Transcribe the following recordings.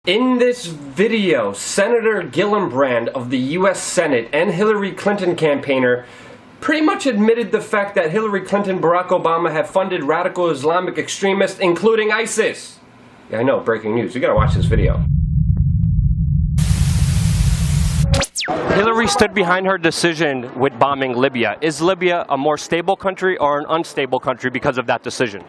In this video, Senator Gillibrand of the U.S. Senate and Hillary Clinton campaigner pretty much admitted the fact that Hillary Clinton and Barack Obama have funded radical Islamic extremists, including ISIS. Yeah, I know, breaking news. You gotta watch this video. Hillary stood behind her decision with bombing Libya. Is Libya a more stable country or an unstable country because of that decision?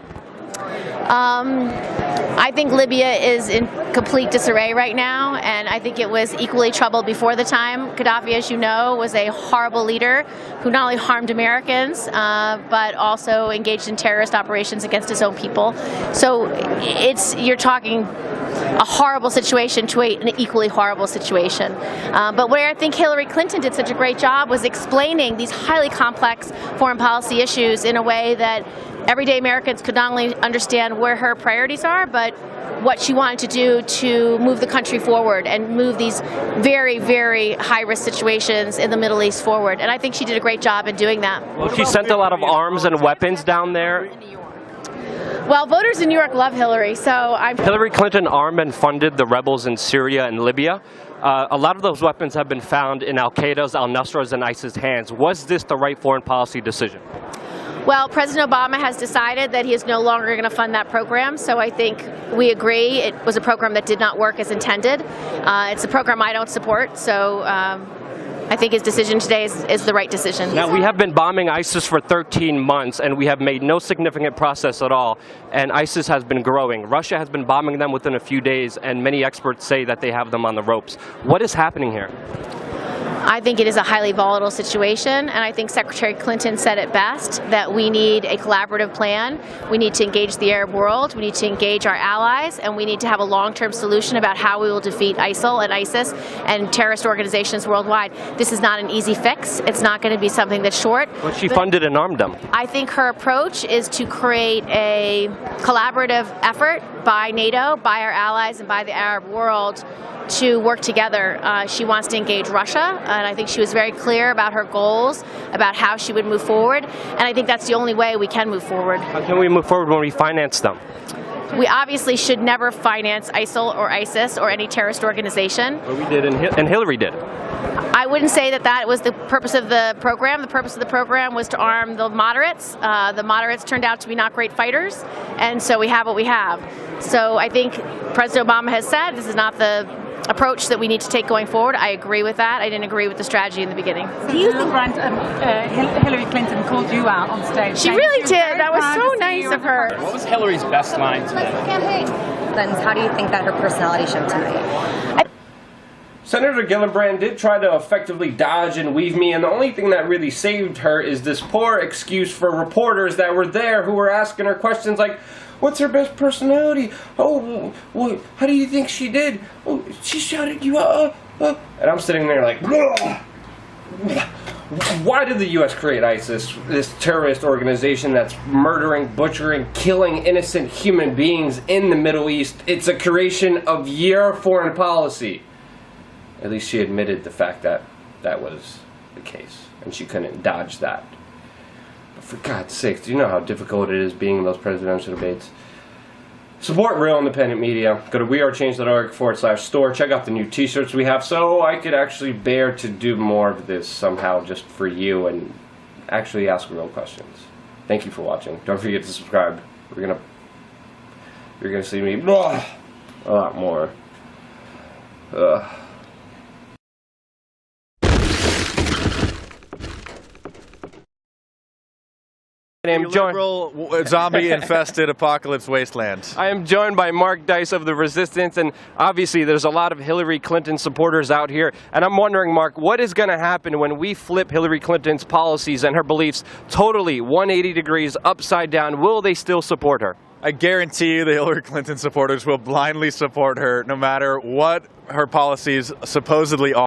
I think Libya is in complete disarray right now, and I think it was equally troubled before the time. Gaddafi, as you know, was a horrible leader who not only harmed Americans, but also engaged in terrorist operations against his own people. So you're talking a horrible situation to an equally horrible situation. But where I think Hillary Clinton did such a great job was explaining these highly complex foreign policy issues in a way that everyday Americans could not only understand where her priorities are, but what she wanted to do to move the country forward and move these very, very high-risk situations in the Middle East forward. And I think she did a great job in doing that. Well, she sent a lot of arms and weapons down there. Well, voters in New York love Hillary, so Hillary Clinton armed and funded the rebels in Syria and Libya. A lot of those weapons have been found in Al-Qaeda's, Al-Nusra's, and ISIS' hands. Was this the right foreign policy decision? Well, President Obama has decided that he is no longer going to fund that program, so I think we agree it was a program that did not work as intended. It's a program I don't support, so I think his decision today is the right decision. Now, we have been bombing ISIS for 13 months, and we have made no significant progress at all, and ISIS has been growing. Russia has been bombing them within a few days, and many experts say that they have them on the ropes. What is happening here? I think it is a highly volatile situation, and I think Secretary Clinton said it best, that we need a collaborative plan. We need to engage the Arab world, we need to engage our allies, and we need to have a long-term solution about how we will defeat ISIL and ISIS and terrorist organizations worldwide. This is not an easy fix. It's not going to be something that's short. But she funded and armed them. I think her approach is to create a collaborative effort by NATO, by our allies, and by the Arab world to work together. She wants to engage Russia, and I think she was very clear about her goals, about how she would move forward, and I think that's the only way we can move forward. How can we move forward when we finance them? We obviously should never finance ISIL or ISIS or any terrorist organization. Well, we did, and Hillary did. I wouldn't say that that was the purpose of the program. The purpose of the program was to arm the moderates. The moderates turned out to be not great fighters, and so we have what we have. So I think President Obama has said this is not the approach that we need to take going forward. I agree with that. I didn't agree with the strategy in the beginning. Do you think Hillary Clinton called you out on stage? She really did. That was so nice of her. What was Hillary's best line today? How do you think that her personality showed tonight? Senator Gillibrand did try to effectively dodge and weave me, and the only thing that really saved her is this poor excuse for reporters that were there who were asking her questions like, what's her best personality? Oh, well, how do you think she did? Oh, she shouted you out. And I'm sitting there like, why did the U.S. create ISIS, this terrorist organization that's murdering, butchering, killing innocent human beings in the Middle East? It's a creation of your foreign policy. At least she admitted the fact that that was the case, and she couldn't dodge that. But for God's sake, do you know how difficult it is being in those presidential debates? Support real independent media. Go to wearechange.org/store. Check out the new t-shirts we have, so I could actually bear to do more of this somehow just for you and actually ask real questions. Thank you for watching. Don't forget to subscribe. You're gonna see me a lot more. Liberal, zombie-infested apocalypse wasteland. I am joined by Mark Dice of the Resistance, and obviously there's a lot of Hillary Clinton supporters out here, and I'm wondering, Mark, what is going to happen when we flip Hillary Clinton's policies and her beliefs totally 180 degrees upside down? Will they still support her? I guarantee you the Hillary Clinton supporters will blindly support her no matter what her policies supposedly are.